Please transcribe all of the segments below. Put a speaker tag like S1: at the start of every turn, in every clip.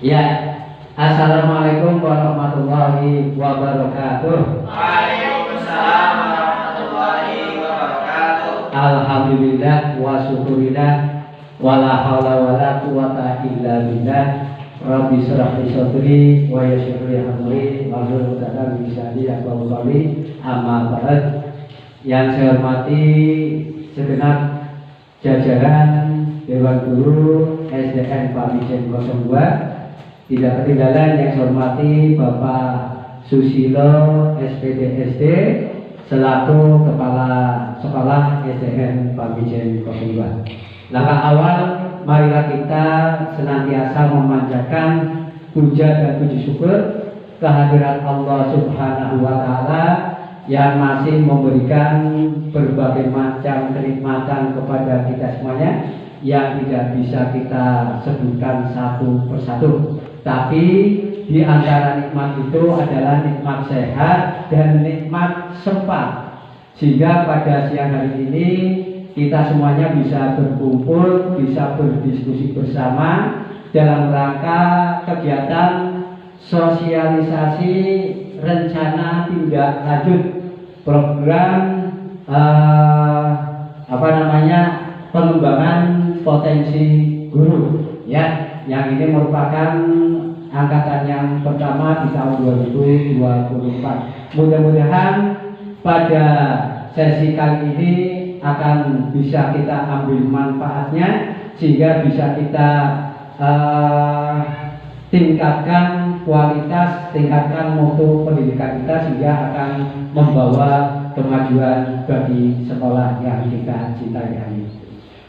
S1: Ya, assalamualaikum warahmatullahi wabarakatuh.
S2: Waalaikumsalam warahmatullahi wabarakatuh.
S1: Alhamdulillah wa syukurillah wala haula wala quwata illa billah. Rabbi shrah li sadri wa yassir li amri wahlul 'uqdatam min lisani yafqahu qawli. Amma ba'd. Yang saya hormati segenap jajaran Dewan Guru SDN Pamijen 02. Tidak ketinggalan yang saya hormati Bapak Susilo SPDSD selaku Kepala Sekolah SDN Pamijen 02. Langkah awal, marilah kita senantiasa memanjatkan puja dan puji syukur kehadirat Allah Subhanahu wa Ta'ala yang masih memberikan berbagai macam kenikmatan kepada kita semuanya yang tidak bisa kita sebutkan satu persatu. Tapi di antara nikmat itu adalah nikmat sehat dan nikmat sempat, sehingga pada siang hari ini kita semuanya bisa berkumpul, bisa berdiskusi bersama dalam rangka kegiatan sosialisasi rencana tindak lanjut program pengembangan potensi guru, ya, yang ini merupakan angkatan yang pertama di tahun 2024. Mudah-mudahan pada sesi kali ini akan bisa kita ambil manfaatnya, sehingga bisa kita tingkatkan kualitas, tingkatkan mutu pendidikan kita, sehingga akan membawa kemajuan bagi sekolah yang kita cintai ini.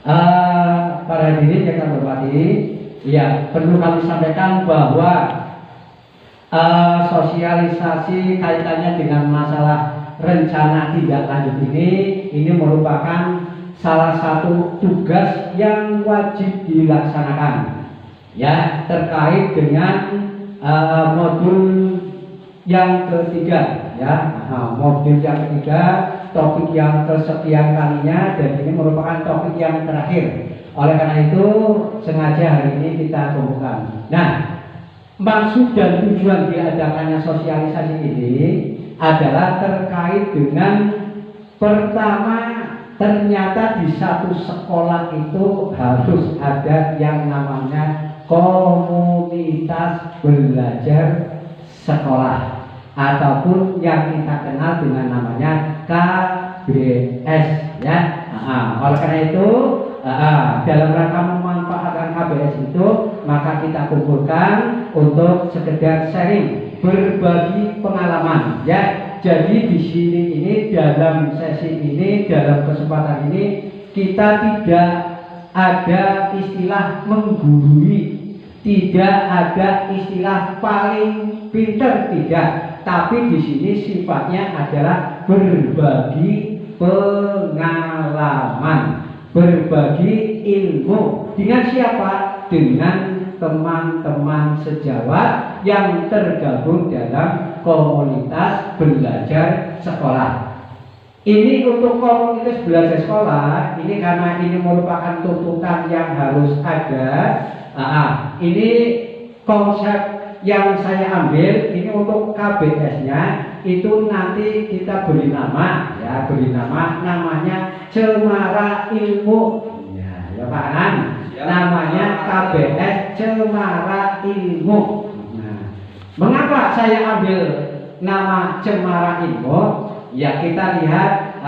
S1: Para hadirin yang kami hormati, ya, perlu kami sampaikan bahwa sosialisasi kaitannya dengan masalah rencana tindak lanjut ini merupakan salah satu tugas yang wajib dilaksanakan, ya, terkait dengan modul yang ketiga, ya, modul yang ketiga, topik yang kesekian kalinya, dan ini merupakan topik yang terakhir. Oleh karena itu sengaja hari ini kita kumpulkan. Nah, maksud dan tujuan diadakannya sosialisasi ini adalah terkait dengan, pertama, ternyata di satu sekolah itu harus ada yang namanya komunitas belajar sekolah, ataupun yang kita kenal dengan namanya KBS, ya. Oleh karena itu dalam rangka memanfaatkan KBS itu, maka kita kumpulkan untuk sekedar sharing, berbagi pengalaman, ya. Jadi di sini ini, dalam sesi ini, dalam kesempatan ini, kita tidak ada istilah menggurui, tidak ada istilah paling pinter, tidak. Tapi di sini sifatnya adalah berbagi pengalaman, berbagi ilmu. Dengan siapa? Dengan teman-teman sejawat yang tergabung dalam komunitas belajar sekolah. Ini untuk komunitas belajar sekolah, ini karena ini merupakan tuntutan yang harus ada. Ini konsep yang saya ambil, ini untuk KBS-nya itu nanti kita beri nama, ya, namanya Cemara Ilmu, ya Pak Anan, namanya KBS Cemara Ilmu. Nah, mengapa saya ambil nama Cemara Ilmu? Ya, kita lihat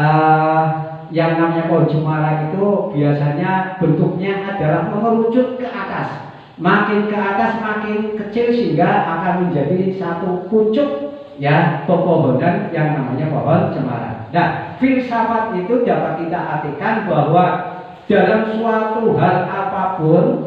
S1: yang namanya pohon cemara itu biasanya bentuknya adalah mengerucut ke atas. Makin ke atas makin kecil, sehingga akan menjadi satu pucuk, ya, pepohonan yang namanya pohon cemara. Nah, filsafat itu dapat kita artikan bahwa dalam suatu hal apapun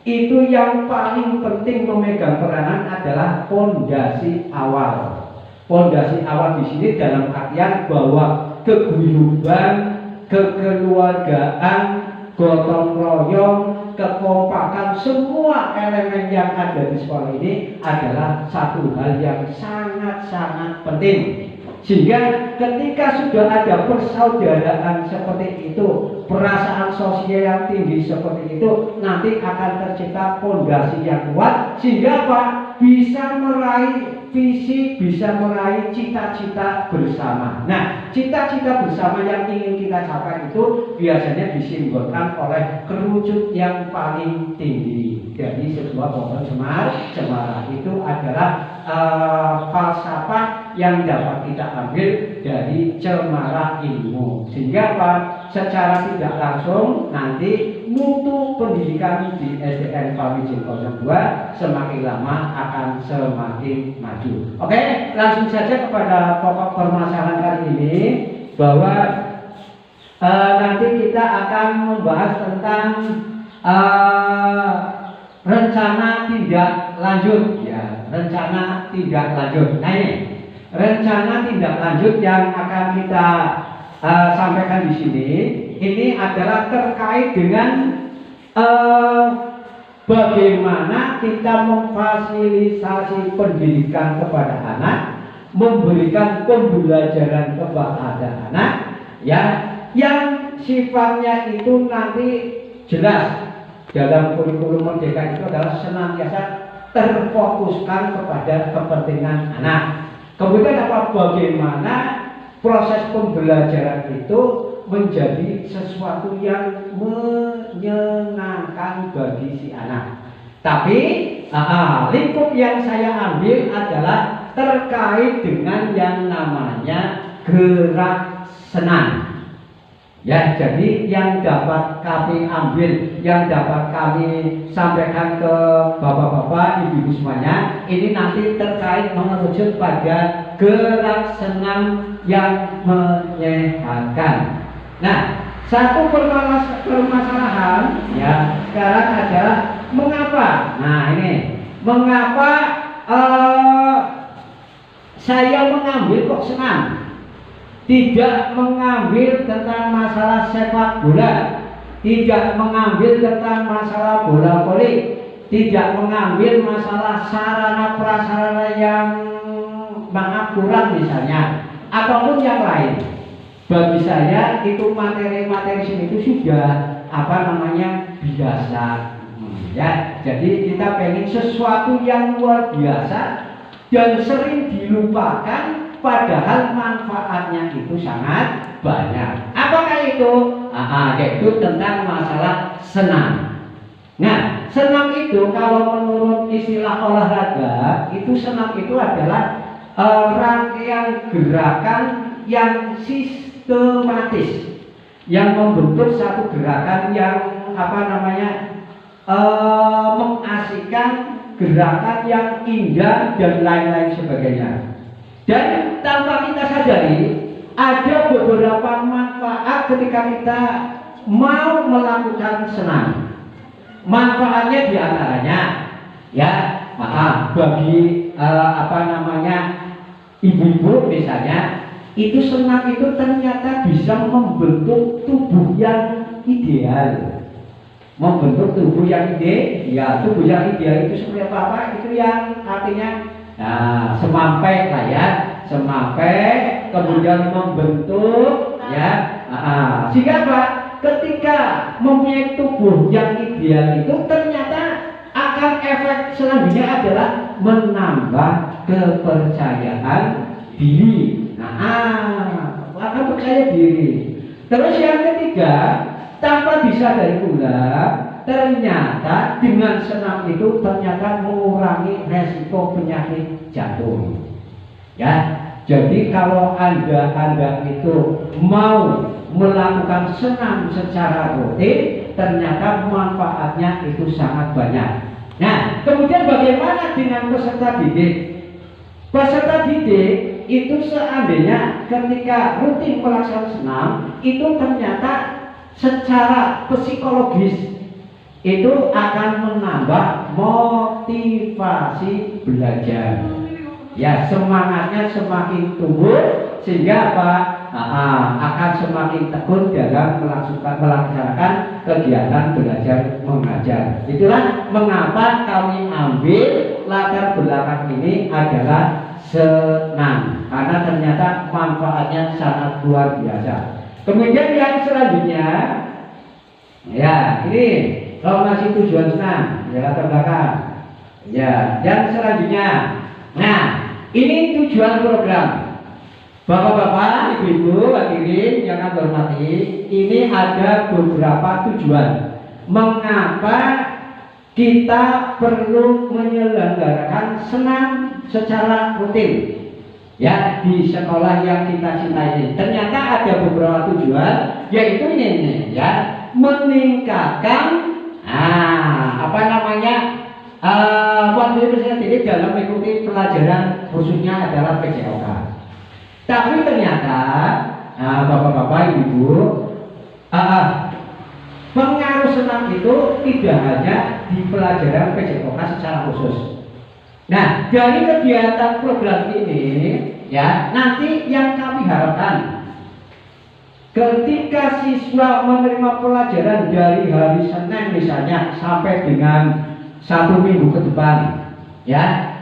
S1: itu yang paling penting memegang peranan adalah fondasi awal. Fondasi awal di sini dalam artian bahwa keguyuban, kekeluargaan, gotong royong, kekompakan, semua elemen yang ada di sekolah ini adalah satu hal yang sangat-sangat penting. Sehingga ketika sudah ada persaudaraan seperti itu, perasaan sosial yang tinggi seperti itu, nanti akan tercipta fondasi yang kuat sehingga apa? Bisa meraih visi, bisa meraih cita-cita bersama. Nah, cita-cita bersama yang ingin kita capai itu biasanya disimbolkan oleh kerucut yang paling tinggi. Jadi sebuah pohon cemara itu adalah falsafah yang dapat kita ambil dari cemara ilmu. Sehingga apa? Secara tidak langsung nanti mutu pendidikan di SDN Pawijin 02 semakin lama akan semakin maju. Oke, langsung saja kepada pokok permasalahan kali ini, bahwa nanti kita akan membahas tentang rencana tindak lanjut, ya, rencana tindak lanjut. Nah ini rencana tindak lanjut yang akan kita sampaikan di sini. Ini adalah terkait dengan bagaimana kita memfasilitasi pendidikan kepada anak, memberikan pembelajaran kepada anak, ya, yang sifatnya itu nanti jelas dalam kurikulum Merdeka itu adalah senantiasa terfokuskan kepada kepentingan anak. Kemudian apa? Bagaimana proses pembelajaran itu menjadi sesuatu yang menyenangkan bagi si anak. Tapi lingkup yang saya ambil adalah terkait dengan yang namanya gerak senam. Ya, jadi yang dapat kami ambil, yang dapat kami sampaikan ke bapak-bapak, ibu-ibu semuanya, ini nanti terkait mengerucut pada gerak senam yang menyehatkan. Nah, satu permasalahan ya sekarang adalah mengapa? Nah ini, mengapa saya mengambil kok senam? Tidak mengambil tentang masalah sepak bola, tidak mengambil tentang masalah bola voli, tidak mengambil masalah sarana prasarana yang maaf kurang misalnya, ataupun yang lain. Bagi saya itu materi-materi sini itu sudah biasa. Ya, jadi kita pengen sesuatu yang luar biasa dan sering dilupakan. Padahal manfaatnya itu sangat banyak. Apakah itu? Yaitu tentang masalah senam. Nah, senam itu kalau menurut istilah olahraga, itu senam itu adalah rangkaian gerakan yang sistematis, yang membentuk satu gerakan yang mengasihkan, gerakan yang indah dan lain-lain sebagainya. Dan tanpa kita sadari ada beberapa manfaat ketika kita mau melakukan senam. Manfaatnya diantaranya, ya, bagi ibu-ibu misalnya, itu senam itu ternyata bisa membentuk tubuh yang ideal. Membentuk tubuh yang ideal, tubuh yang ideal itu seperti apa? Itu yang artinya semampai lah ya, semampai, kemudian membentuk ya. Sehingga apa? Ketika mempunyai tubuh yang ideal itu ternyata akan efek selanjutnya adalah menambah kepercayaan diri. Akan percaya diri. Terus yang ketiga, tanpa disadari pula, ternyata dengan senam itu ternyata mengurangi resiko penyakit jantung. Ya, jadi kalau anda itu mau melakukan senam secara rutin, ternyata manfaatnya itu sangat banyak. Nah, kemudian bagaimana dengan peserta didik? Peserta didik itu seandainya ketika rutin melaksanakan senam, itu ternyata secara psikologis itu akan menambah motivasi belajar. Ya, semangatnya semakin tumbuh sehingga apa? Akan semakin tekun dalam melaksanakan kegiatan belajar mengajar. Itulah mengapa kami ambil latar belakang ini adalah senam karena ternyata manfaatnya sangat luar biasa. Kemudian yang selanjutnya, ya ini kalau masih tujuan senam, ya latar belakang. Ya, yang selanjutnya, nah ini tujuan program. Bapak-bapak, ibu-ibu, hadirin yang kami hormati, ini ada beberapa tujuan. Mengapa kita perlu menyelenggarakan senam secara rutin? Ya, di sekolah yang kita cintai ini. Ternyata ada beberapa tujuan, yaitu ini ya, meningkatkan waktu ini dalam mengikuti pelajaran khususnya adalah PJOK. Tapi ternyata bapak-bapak, ibu, pengaruh senam itu tidak hanya di pelajaran PJOK secara khusus. Nah, dari kegiatan program ini, ya, nanti yang kami harapkan ketika siswa menerima pelajaran dari hari Senin misalnya sampai dengan 1 minggu ke depan, ya,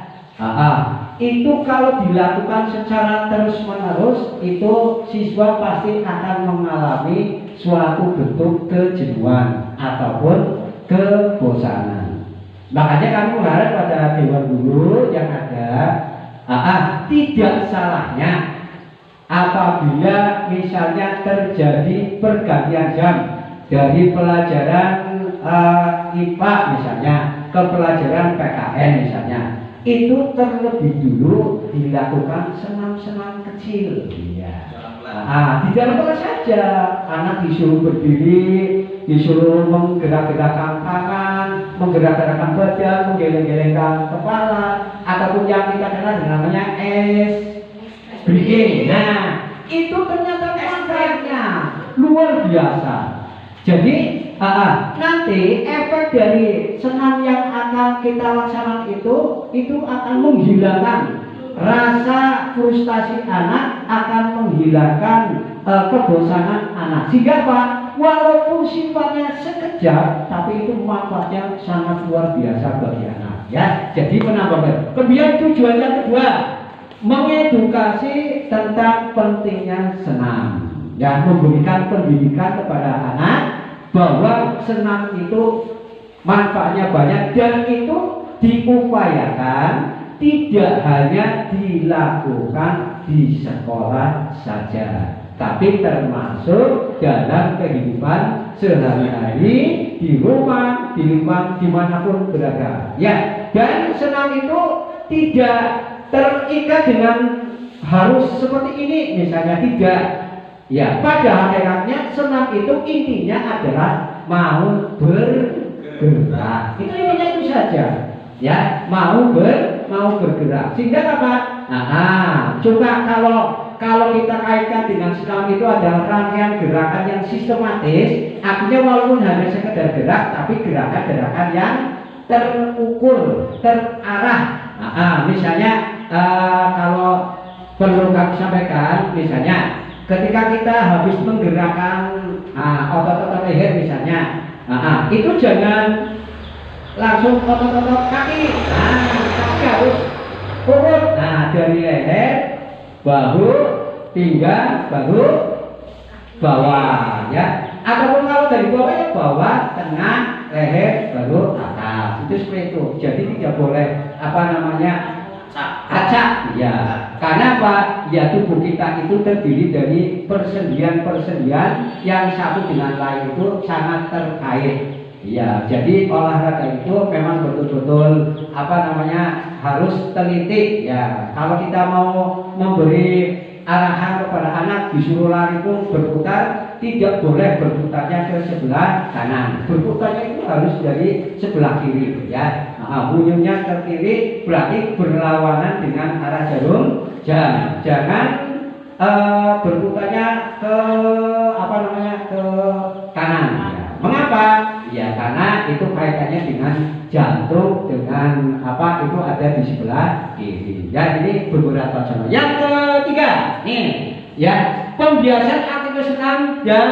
S1: itu kalau dilakukan secara terus-menerus, itu siswa pasti akan mengalami suatu bentuk kejenuhan ataupun kebosanan. Makanya kami mengharap pada dewan guru yang ada, tidak salahnya apabila misalnya terjadi pergantian jam dari pelajaran IPA misalnya ke pelajaran PKN misalnya, itu terlebih dulu dilakukan senam-senam kecil. Iya. Di dalam kelas saja, anak disuruh berdiri, disuruh menggerak-gerakkan tangan, menggerak-gerakkan badan, menggeleng-gelengkan kepala, ataupun yang kita kenal namanya breathing. Nah, itu ternyata manfaatnya luar biasa. Jadi nanti efek dari senam yang akan kita laksanakan itu akan menghilangkan rasa frustasi anak, akan menghilangkan kebosanan anak. Sehingga Pak, walaupun sifatnya sekejap, tapi itu manfaatnya sangat luar biasa bagi anak. Ya, jadi menambah. Kemudian tujuan yang kedua, mengedukasi tentang pentingnya senam. Ya, memberikan pendidikan kepada anak bahwa senam itu manfaatnya banyak dan itu diupayakan tidak hanya dilakukan di sekolah saja, tapi termasuk dalam kehidupan sehari-hari di rumah, di lingkungan dimanapun berada. Ya, dan senam itu tidak terikat dengan harus seperti ini misalnya, tidak. Ya, pada hakikatnya senam itu intinya adalah mau bergerak. Itu intinya itu saja. Ya, mau bergerak. Sehingga apa? Coba kalau kita kaitkan dengan senam itu adalah rangkaian gerakan yang sistematis, artinya walaupun hanya sekedar gerak, tapi gerakan-gerakan yang terukur, terarah. Misalnya kalau perlu kami sampaikan, misalnya ketika kita habis menggerakkan otot-otot leher misalnya, itu jangan langsung otot-otot kaki. Kaki harus urut. Dari leher, bahu, pinggang, bahu, bawah, ya. Ataupun kalau dari bawah ya bawah, tengah, leher, baru atas. Itu seperti itu. Jadi tidak boleh acak, ya. Karena apa? Ya, tubuh kita itu terdiri dari persendian-persendian yang satu dengan lain itu sangat terkait. Ya, jadi olahraga itu memang betul-betul harus teliti. Ya, kalau kita mau memberi arahan kepada anak disuruh lari pun berputar, tidak boleh berputarnya ke sebelah kanan. Berputarnya itu harus dari sebelah kiri, ya. Bunyinya ke kiri berarti berlawanan dengan arah jarum jam. Jangan berputarnya ke ke kanan. Ya. Mengapa? Ya karena itu kaitannya dengan jantung, dengan itu ada di sebelah kiri. Ya, ini beberapa contoh. Yang ketiga, nih, ya, pembiasaan aktivitas senam dan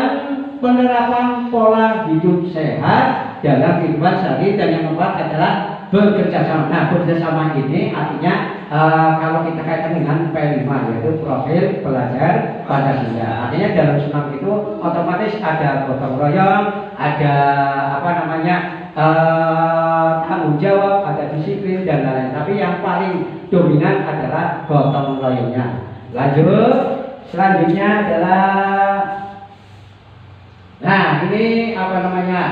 S1: penerapan pola hidup sehat dalam kehidupan sehari, dan yang keempat adalah bekerja sama. Nah, bekerja sama ini artinya kalau kita kaitkan dengan P5, yaitu profil belajar Pancasila. Artinya dalam senam itu otomatis ada gotong royong, ada apa namanya tanggung jawab, ada disiplin dan lain-lain. Tapi yang paling dominan adalah gotong royongnya. Lanjut, selanjutnya adalah, nah ini apa namanya?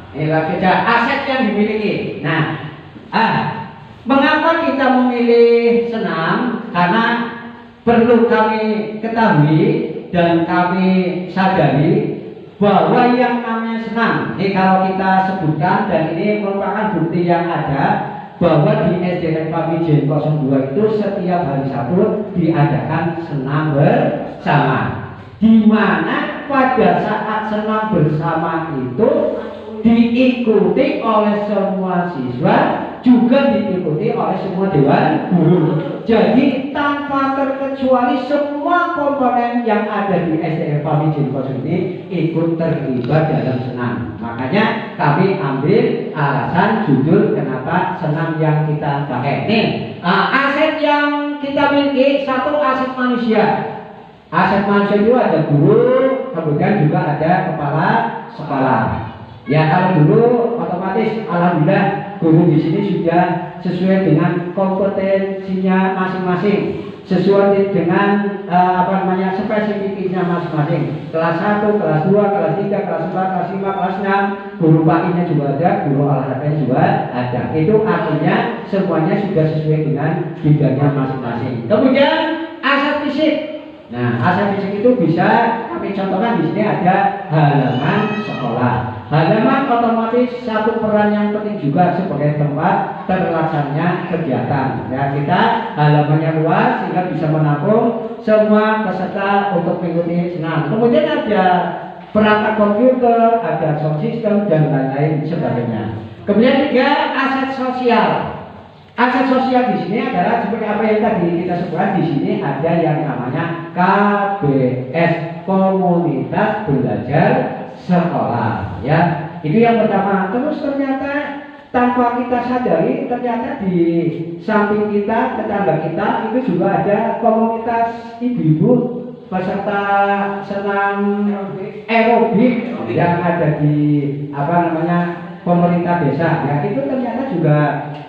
S1: Inilah saja aset yang dimiliki. Nah, mengapa kita memilih senam? Karena perlu kami ketahui dan kami sadari bahwa yang namanya senam, ini kalau kita sebutkan, dan ini merupakan bukti yang ada bahwa di SDN Pamijen 02 itu setiap hari Sabtu diadakan senam bersama, di mana pada saat senam bersama itu diikuti oleh semua siswa, juga diikuti oleh semua dewan guru. Jadi tanpa terkecuali semua komponen yang ada di SDN Pamijen 02 ini ikut terlibat dalam senam. Makanya kami ambil alasan judul kenapa senam yang kita pakai. Nih, aset yang kita miliki, satu, aset manusia. Aset manusia itu ada guru, kemudian juga ada kepala sekolah. Ya, kalau dulu otomatis alhamdulillah guru di sini sudah sesuai dengan kompetensinya masing-masing, sesuai dengan spesifiknya masing-masing. Kelas 1, kelas 2, kelas 3, kelas 4, kelas 5, kelas 6, guru paginya juga ada, guru olahraganya juga ada. Itu artinya semuanya sudah sesuai dengan bidangnya masing-masing. Kemudian aset fisik. Nah, aset fisik itu bisa kami contohkan di sini ada halaman sekolah. Halaman otomatis satu peran yang penting juga sebagai tempat terlaksananya kegiatan. Ya, kita halamannya luas sehingga bisa menampung semua peserta untuk mengikuti senam. Kemudian ada perangkat komputer, ada sound system dan lain-lain sebagainya. Kemudian juga aset sosial. Aset sosial di sini adalah seperti apa yang tadi kita sebutkan. Di sini ada yang namanya KBS, Komunitas Belajar Sekolah. Ya, itu yang pertama. Terus ternyata tanpa kita sadari, ternyata di samping kita, tetangga kita itu juga ada komunitas ibu-ibu peserta senam aerobik yang ada di pemerintah desa. Ya, itu ternyata juga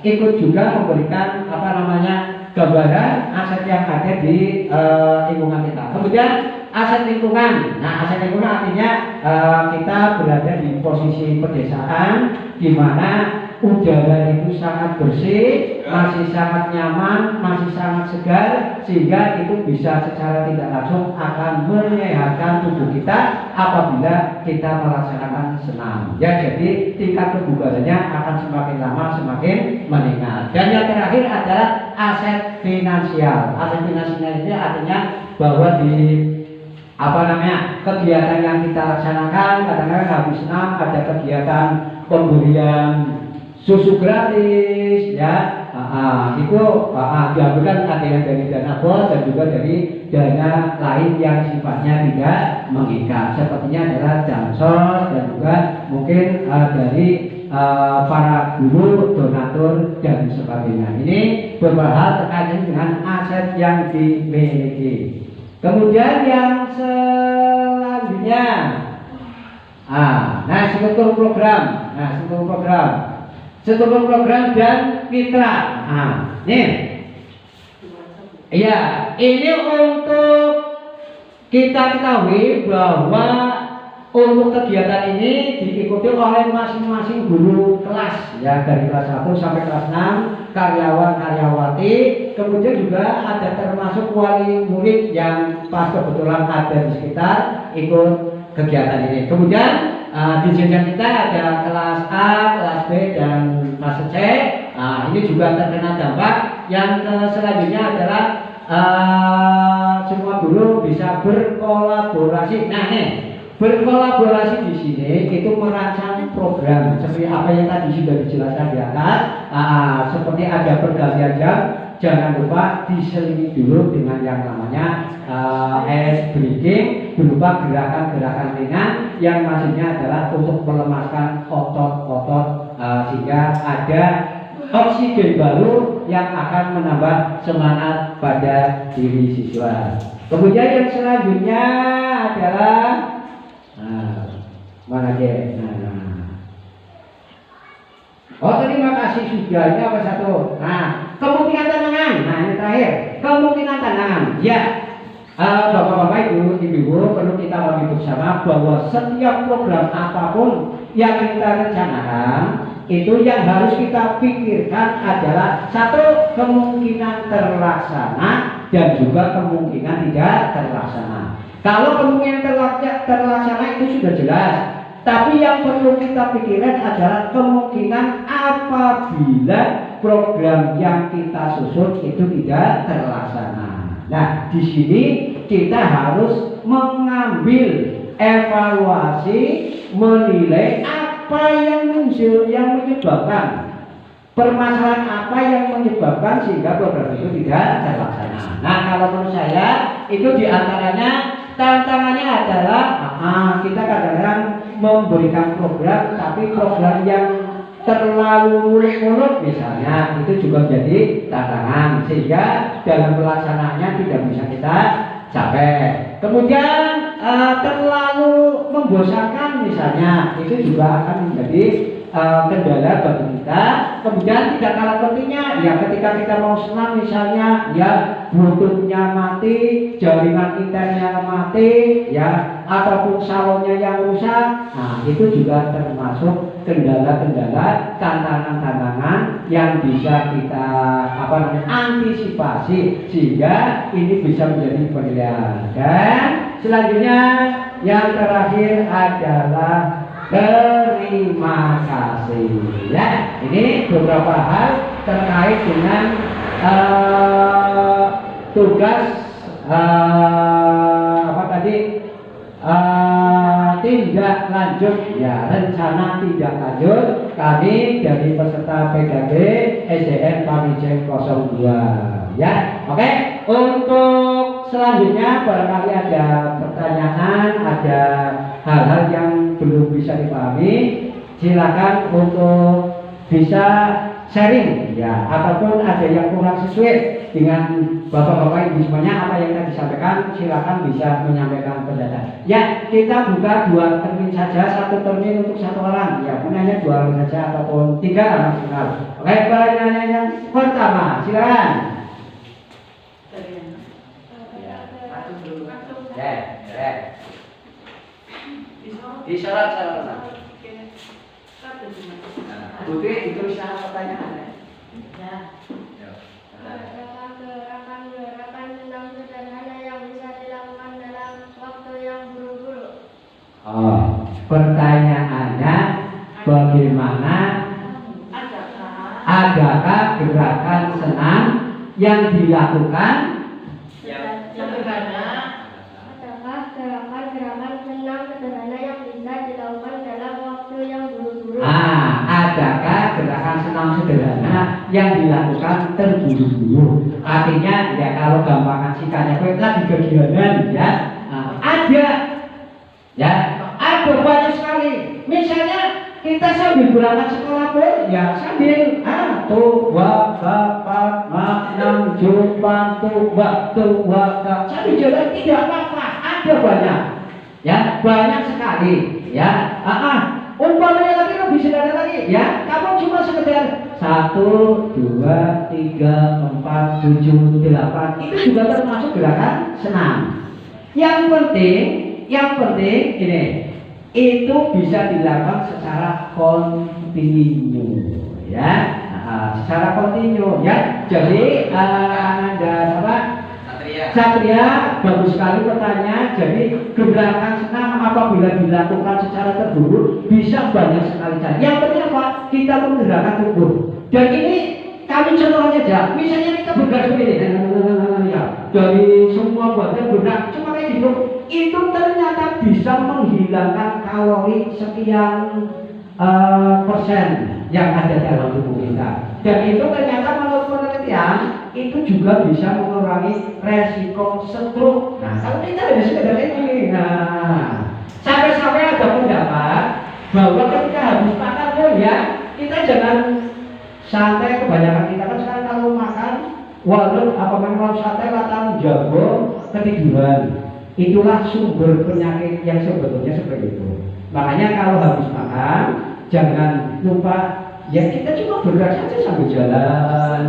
S1: ikut juga memberikan gambaran aset yang ada di lingkungan kita. Kemudian aset lingkungan. Nah, aset lingkungan artinya kita berada di posisi pedesaan di mana udara itu sangat bersih, masih sangat nyaman, masih sangat segar, sehingga itu bisa secara tidak langsung akan menyehatkan tubuh kita apabila kita melaksanakan senam. Ya, jadi tingkat kebugarannya akan semakin lama semakin meningkat. Dan yang terakhir adalah aset finansial. Aset finansial ini artinya bahwa di kegiatan yang kita laksanakan, kadang-kadang habis senam ada kegiatan pemberian susu gratis, ya, itu diambilkan ada yang dari dana bos dan juga dari dana lain yang sifatnya tidak mengikat, sepertinya adalah dansos dan juga mungkin dari para guru, donatur dan sebagainya. Ini beberapa hal terkait dengan aset yang dimiliki. Kemudian yang selanjutnya, struktur program. Struktur program dan mitra. Nih, iya, ini untuk kita ketahui bahwa untuk kegiatan ini diikuti oleh masing-masing guru kelas, ya, dari kelas 1 sampai kelas 6, karyawan-karyawati, kemudian juga ada termasuk wali murid yang pas kebetulan ada di sekitar ikut kegiatan ini. Kemudian di jenjang kita ada kelas A, kelas B, dan kelas C. Ini juga terkena dampak. Yang selanjutnya adalah semua guru bisa berkolaborasi. Nah, nih, berkolaborasi di sini itu merancang program seperti apa yang tadi sudah dijelaskan di atas. Seperti ada pergantian jam, jangan lupa diselingi dulu dengan yang namanya ice breathing berupa gerakan-gerakan ringan yang maksudnya adalah untuk melemaskan otot-otot sehingga ada oksigen baru yang akan menambah semangat pada diri siswa. Kemudian yang selanjutnya adalah mana dia? Oh, terima kasih sudah. Ini apa satu? Nah, kemungkinan tantangan. Nah, ini terakhir. Kemungkinan tantangan. Ya, bapak-bapak, ibu-ibu, perlu kita pahami bersama bahwa setiap program apapun yang kita rencanakan itu yang harus kita pikirkan adalah satu, kemungkinan terlaksana dan juga kemungkinan tidak terlaksana. Kalau kemungkinan terlaksana itu sudah jelas, tapi yang perlu kita pikirkan adalah kemungkinan apabila program yang kita susun itu tidak terlaksana. Nah, di sini kita harus mengambil evaluasi, menilai apa yang muncul, yang menyebabkan permasalahan apa yang menyebabkan sehingga program itu tidak terlaksana. Nah, kalau menurut saya itu diantaranya tantangannya adalah kita kadang-kadang memberikan program, tapi program yang terlalu muluk-muluk misalnya itu juga jadi tantangan sehingga dalam pelaksanaannya tidak bisa kita capai. Kemudian terlalu membosankan misalnya itu juga akan menjadi kendala bagi kita. Kemudian tidak kalah pentingnya ya ketika kita mau senam misalnya ya bluetoothnya mati, jaringan internetnya mati ya, ataupun salonnya yang rusak. Nah, itu juga termasuk kendala-kendala, tantangan-tantangan yang bisa kita antisipasi sehingga ini bisa menjadi penilaian. Dan selanjutnya yang terakhir adalah terima kasih. Ya, ini beberapa hal terkait dengan tugas tindak lanjut ya, rencana tindak lanjut kami dari peserta PKG SDN Pamijen 02 ya. Oke, untuk selanjutnya barangkali ada pertanyaan, ada hal-hal yang belum bisa dipahami, silakan untuk bisa sharing ya, ataupun ada yang kurang sesuai dengan bapak-bapak ibu semuanya apa yang tadi disampaikan, silakan bisa menyampaikan pendapat. Ya, kita buka 2 termin saja, 1 termin untuk 1 orang ya, penanya 2 orang saja ataupun 3 orang maksimal. Oke, pertanyaan yang pertama silakan. Isyarat. Putri itu isyarat pertanyaan. Ya.
S3: Gerakan tentang sederhana yang bisa dilakukan dalam waktu yang buru-buru.
S1: Oh, pertanyaannya bagaimana? Adakah gerakan senam yang dilakukan
S3: Sederhana? Adakah gerakan senam sederhana yang bisa dilakukan dalam waktu yang buru-buru?
S1: Adakah gerakan senam sederhana yang dilakukan terburu-buru? Artinya ya kalau gampangan singkatnya lagi kegiatan ya, ada ya, ada banyak sekali. Misalnya kita sambil berangkat sekolah pun ya sambil tuwa bapak maknam jumpa tuwa sambil jalan tidak apa-apa, ada banyak ya, banyak sekali ya. Umpamanya lagi lebih sederhana lagi ya, kamu cuma sekedar 1, 2, 3, 4, 7, 8 itu juga termasuk gerakan senam. Yang penting ini itu bisa dilakukan secara kontinu ya, secara kontinu ya. Jadi ada apa? Satria, bagus sekali pertanyaan. Jadi gerakan senam apabila dilakukan secara terburu bisa banyak sekali cara. Yang penting apa? Kita menggerakkan tubuh. Dan ini kami contohnya aja. Misalnya kita bergerak seperti ini, ya, dari semua badan bergerak cuma kayak gitu. Itu ternyata bisa menghilangkan kalori sekian persen yang ada dalam tubuh kita. Dan itu ternyata menurut penelitian penelitian itu juga bisa mengurangi resiko stroke. Nah, kalau kita hanya sekedar ini, nah sampai-sampai ada pendapat bahwa ketika habis makan tuh ya kita jangan santai. Kebanyakan kita kan sekarang kalau makan waduh apa memang santai latan jago ketiduran. Itulah sumber penyakit yang sebetulnya seperti itu. Makanya kalau habis makan jangan lupa ya kita cuma bergerak saja sambil jalan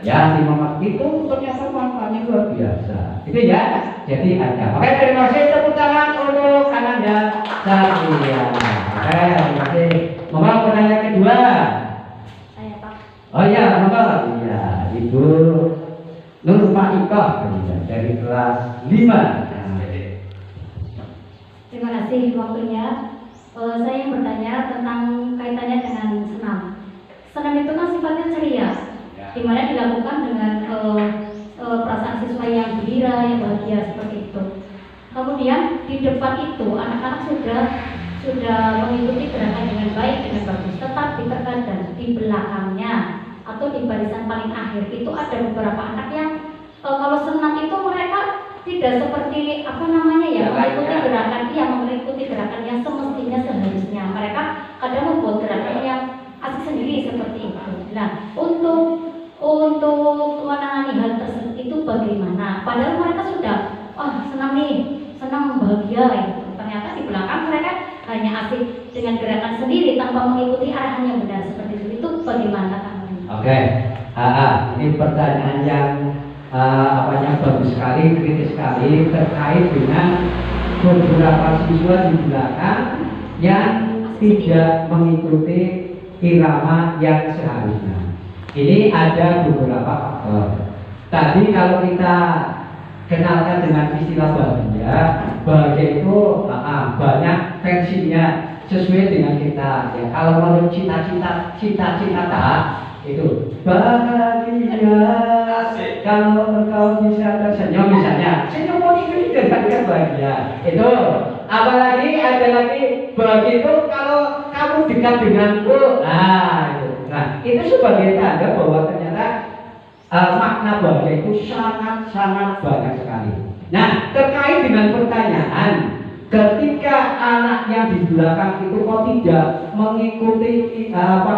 S1: ya 5 menit itu ternyata manfaatnya luar biasa itu ya. Jadi ada. Oke, terima kasih, tepuk tangan untuk Ananda Satria. Oke, terima kasih. Monggo pertanyaan kedua.
S3: Saya Pak.
S1: Oh ya, monggo. Iya, Ibu Nur Faikah dari kelas 5.
S3: Terima kasih waktunya. Saya yang bertanya tentang kaitannya dengan senam. Senam itu kan sifatnya ceria, di mana dilakukan dengan perasaan siswa yang gembira, yang bahagia seperti itu. Kemudian di depan itu anak-anak sudah mengikuti gerakan dengan baik, dengan bagus. Tetapi terkadang di belakangnya atau di barisan paling akhir itu ada beberapa anak yang kalau senam itu mereka tidak seperti mengikuti gerakan yang semestinya seharusnya. Mereka kadang membuat gerakan yang asik sendiri seperti itu. Nah, untuk menangani hal tersebut itu bagaimana? Padahal mereka sudah senang bahagia gitu. Ternyata di belakang mereka hanya asik dengan gerakan sendiri tanpa mengikuti arahan yang benar seperti itu. Itu bagaimana tanggapannya?
S1: Oke, ini pertanyaan yang bagus sekali, kritis sekali terkait dengan beberapa siswa di belakang yang tidak mengikuti irama yang seharusnya. Ini ada beberapa faktor. Tadi kalau kita kenalkan dengan istilah bahagia itu banyak versinya sesuai dengan kita. Ya, kalau menurut cita-cita itu bahagia kalau engkau bisa tersenyum misalnya, senyum itu dikatakan bahagia. Itu apalagi ada lagi bahagia itu kalau kamu dekat denganku. Nah itu sebagai tanda bahwa ternyata makna bahagia itu sangat banyak sekali. Nah terkait dengan pertanyaan, ketika anak yang di belakang itu kok tidak mengikuti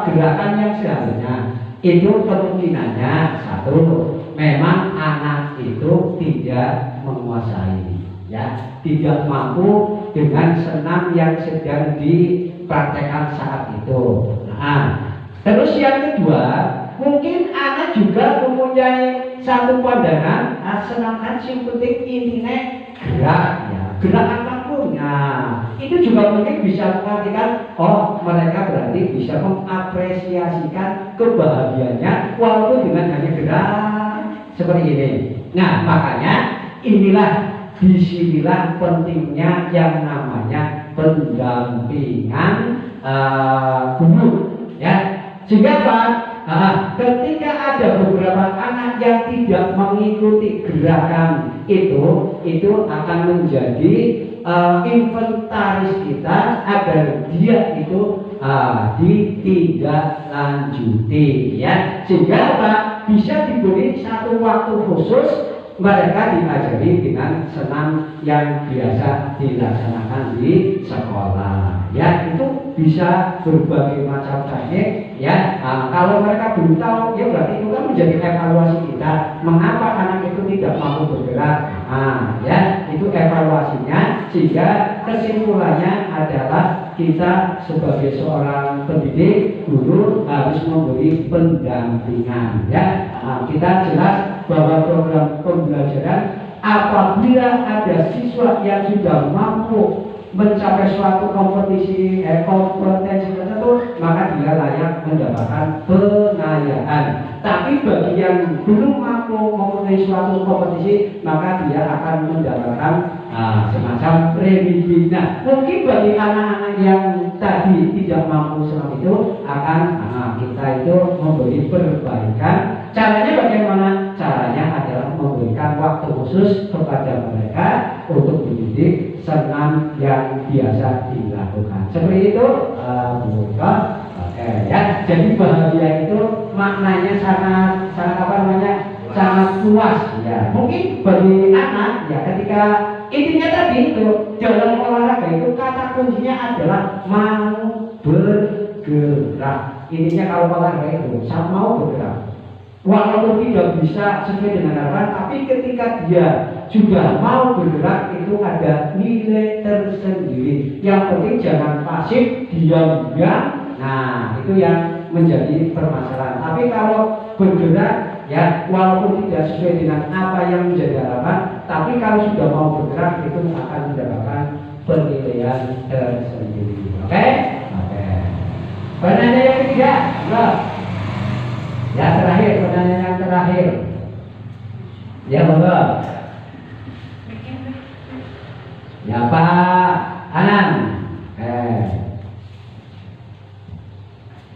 S1: gerakan yang seharusnya, itu kemungkinannya satu, memang anak itu tidak menguasai, ya, tidak mampu dengan senam yang sedang dipraktekkan saat itu. Nah, terus yang kedua, mungkin anak juga mempunyai satu pandangan, senam kan sing penting intinya gerak, ya, gerak apapun. Nah, itu juga mungkin bisa mengartikan, mereka berarti bisa mengapresiasikan kebahagiaannya walaupun dengan hanya gerak seperti ini. Nah, makanya disinilah pentingnya yang namanya pendampingan guru, ya. Sehingga ketika ada beberapa anak yang tidak mengikuti gerakan itu akan menjadi inventaris kita agar dia itu ditindaklanjuti, ya. Sehingga bisa diberi satu waktu khusus mereka diajari dengan senam yang biasa dilaksanakan di sekolah, ya. Itu bisa berbagai macam teknik, ya. Kalau mereka belum tahu, ya berarti itu kan menjadi evaluasi kita mengapa anak itu tidak mampu bergerak. Ya, itu evaluasinya, sehingga kesimpulannya adalah kita sebagai seorang pendidik, guru harus memberi pendampingan, ya. Kita jelas bahwa program pembelajaran apabila ada siswa yang sudah mampu mencapai suatu kompetensi tertentu, maka dia layak mendapatkan penghargaan. Tapi bagi yang belum mampu memenuhi suatu kompetisi, maka dia akan mendapatkan semacam remedi. Nah, mungkin bagi anak-anak yang tadi tidak mampu seperti itu, akan kita itu memberi perbaikan. Caranya bagaimana? Caranya adalah memberikan waktu khusus kepada mereka untuk mendidik senam yang biasa dilakukan. Seperti itu, Bu. Oke. Ya, jadi bahagia itu maknanya sangat sangat apa namanya sangat luas ya. Mungkin bagi anak ya ketika intinya tadi itu dalam olahraga itu kata kuncinya adalah mau bergerak. Intinya kalau olahraga itu sama mau bergerak. Walaupun tidak bisa sesuai dengan harapan, tapi ketika dia sudah mau bergerak itu ada nilai tersendiri. Yang penting jangan pasif, diam-diam. Nah, itu yang menjadi permasalahan. Tapi kalau bergerak, ya walaupun tidak sesuai dengan apa yang menjadi harapan, tapi kalau sudah mau bergerak itu akan mendapatkan penilaian tersendiri. Oke? Oke. Pertanyaan yang ketiga, ya terakhir, pertanyaan yang terakhir. Ya monggo. Ya Pak Anam.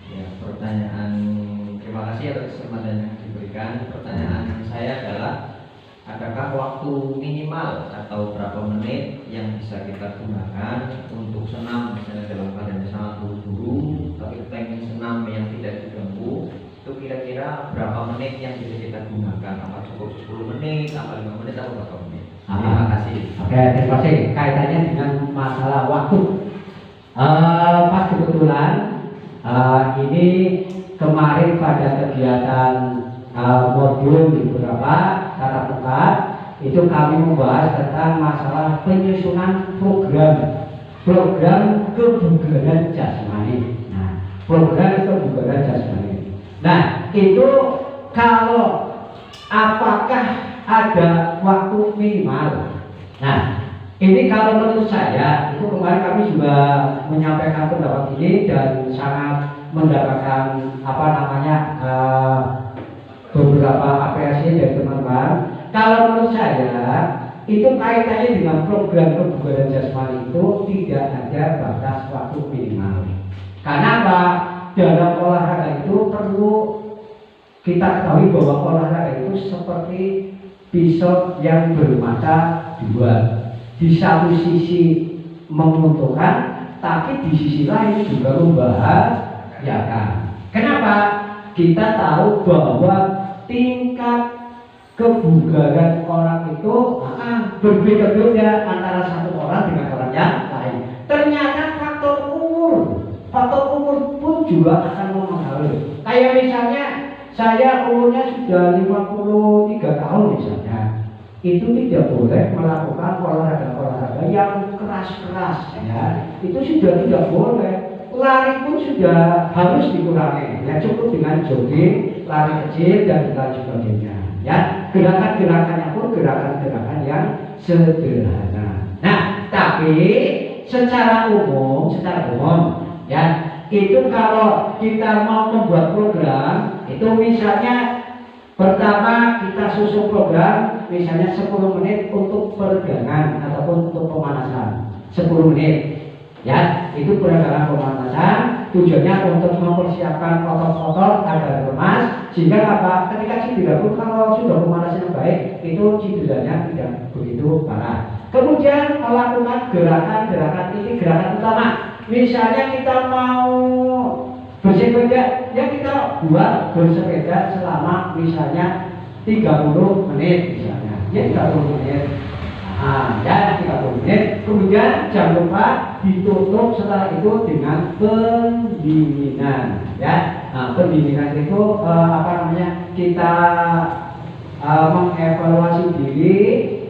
S2: Ya, pertanyaan, terima kasih atas kesempatan yang diberikan. Pertanyaan saya adalah, adakah waktu minimal atau berapa menit yang bisa kita gunakan untuk senam, misalnya dalam keadaan sangat buru-buru tapi pengen senam yang tidak diganggu, itu kira-kira berapa menit yang bisa kita gunakan? Apa cukup 10 menit, apa 5 menit, atau berapa menit? Terima kasih.
S1: Oke, terima kasih. Kaitannya dengan masalah waktu. Pas kebetulan ini kemarin pada kegiatan modul di beberapa tatap muka itu kami membahas tentang masalah penyusunan program kebugaran jasmani. Nah, program kebugaran jasmani. Nah, itu kalau apakah ada waktu minimal? Nah, ini kalau menurut saya itu kemarin kami juga menyampaikan pendapat ini dan sangat mendapatkan apa namanya beberapa apresiasi dari teman-teman. Kalau menurut saya itu kaitannya dengan program kebugaran jasmani itu tidak ada batas waktu minimal. Karena apa? Dalam olahraga itu perlu kita ketahui bahwa olahraga itu seperti pisau yang bermata dua. Di satu sisi menguntungkan, tapi di sisi lain juga membahayakan. Kenapa? Kita tahu bahwa tingkat kebugaran orang itu berbeda-beda antara satu orang dengan orang yang lain. Ternyata faktor umur pun juga akan mempengaruhi. Kayak misalnya saya umurnya sudah 53 tahun misalnya, itu tidak boleh melakukan olahraga yang keras-keras ya. Itu sudah tidak boleh. Lari pun sudah harus dikurangi. Ya cukup dengan jogging, lari kecil dan lain sebagainya. Ya, gerakan-gerakannya pun gerakan-gerakan yang sederhana. Nah, tapi secara umum ya, itu kalau kita mau membuat program, itu misalnya pertama kita susun program, misalnya 10 menit untuk peregangan ataupun untuk pemanasan, 10 menit. Ya, itu peregangan pemanasan. Tujuannya untuk mempersiapkan otot-otot agar lemas, sehingga apa? Ketika cedera pun kalau sudah pemanasan yang baik, itu cederanya tidak begitu parah. Kemudian melakukan gerakan-gerakan ini gerakan utama. Misalnya kita mau bersepeda, ya kita buat bersepeda selama misalnya 30 menit misalnya. Ya 30 menit. Nah, ya 30 menit. Kemudian jangan lupa ditutup setelah itu dengan pendinginan. Ya, nah, pendinginan itu kita mengevaluasi diri,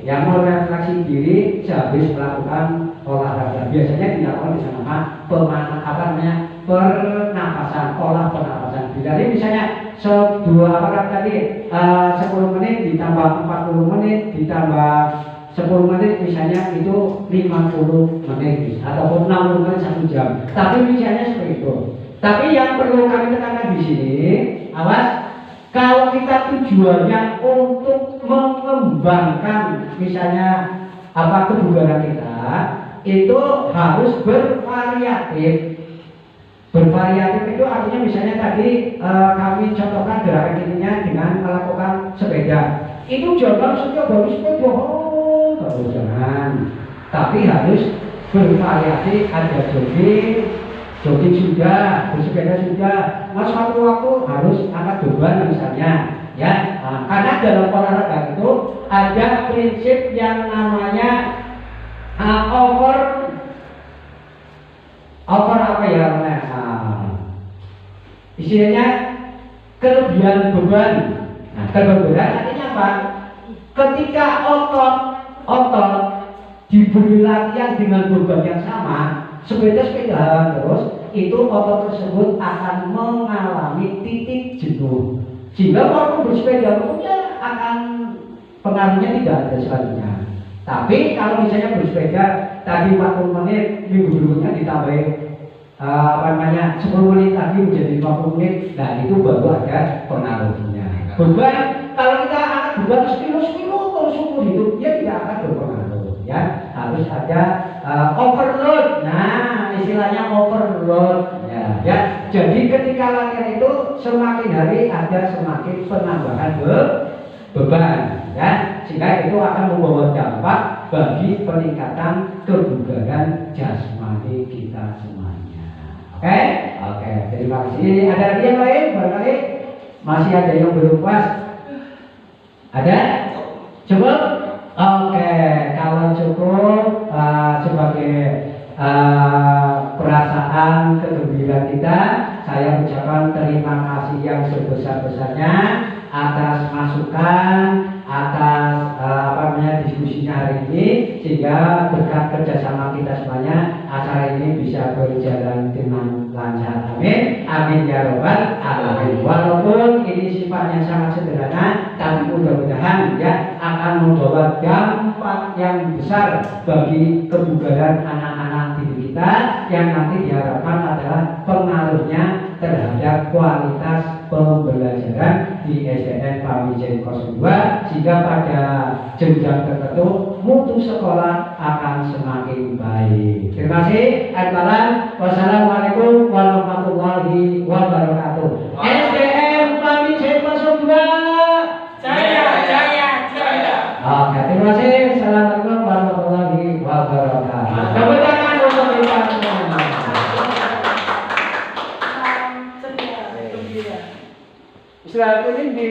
S1: yang merefleksi diri sehabis melakukan olahraga. Biasanya dilakukan dengan nama pernapasan, pernapasan. Jadi misalnya 10 menit ditambah 40 menit ditambah 10 menit misalnya itu 50 menit ataupun 60 menit 1 jam. Tapi misalnya seperti itu. Tapi yang perlu kami tekankan di sini, awas, kalau kita tujuannya untuk mengembangkan misalnya kebugaran kita, itu harus bervariatif. Bervariatif itu artinya misalnya tadi kami contohkan gerakan ininya dengan melakukan sepeda. Itu jangan saja baru sepeda. Jangan, tapi harus bervariasi, ada jogging, jogging sudah, bersepeda sudah, mas suatu waktu harus angkat beban misalnya, ya. Nah, karena dalam olahraga itu ada prinsip yang namanya over apa ya namanya? Istilahnya kelebihan beban. Nah, kelebihan beban artinya apa? Ketika otot diberi latihan dengan beban yang sama, sepeda terus, itu otot tersebut akan mengalami titik jenuh. Sehingga waktu bersepeda pun ya akan pengaruhnya tidak ada selanjutnya. Tapi kalau misalnya bersepeda tadi 40 menit, minggu berikutnya ditambahin 10 menit lagi menjadi 50 menit, nah itu baru ada pengaruhnya. Beban, kalau kita angkat beban sekilo terus umur hidup, dia tidak akan berpengaruh, ya. Harus ada overload. Nah, istilahnya overload, ya. Jadi ketika latihan itu semakin hari ada semakin penambahan beban, ya. Sehingga itu akan membawa dampak bagi peningkatan kebugaran jasmani kita semuanya. Oke, terima kasih. Ada lagi yang lain? Barangkali masih ada yang belum puas? Ada? Cukup? Oke, kalau cukup sebagai perasaan kegembiraan kita, saya ucapkan terima kasih yang sebesar-besarnya atas masukan, atas diskusinya hari ini, sehingga berkat kerjasama kita semuanya acara ini bisa berjalan dengan lancar. Amin, amin ya robbal alamin. Walaupun ini sifatnya sangat sederhana, tapi mudah-mudahan ya akan membawa dampak yang besar bagi kebugaran anak-anak didik kita, yang nanti diharapkan adalah pengaruhnya terhadap kualitas pembelajaran di SDN Pamijen 02, sehingga pada jenjang tertentu mutu sekolah akan semakin baik. Terima kasih. Wassalamualaikum warahmatullahi wabarakatuh. SDN Pamijen 02.
S4: Jaya.
S1: Oke, terima kasih. Assalamualaikum warahmatullahi wabarakatuh. Tepuk tangan untuk kita semua. Istilah ini di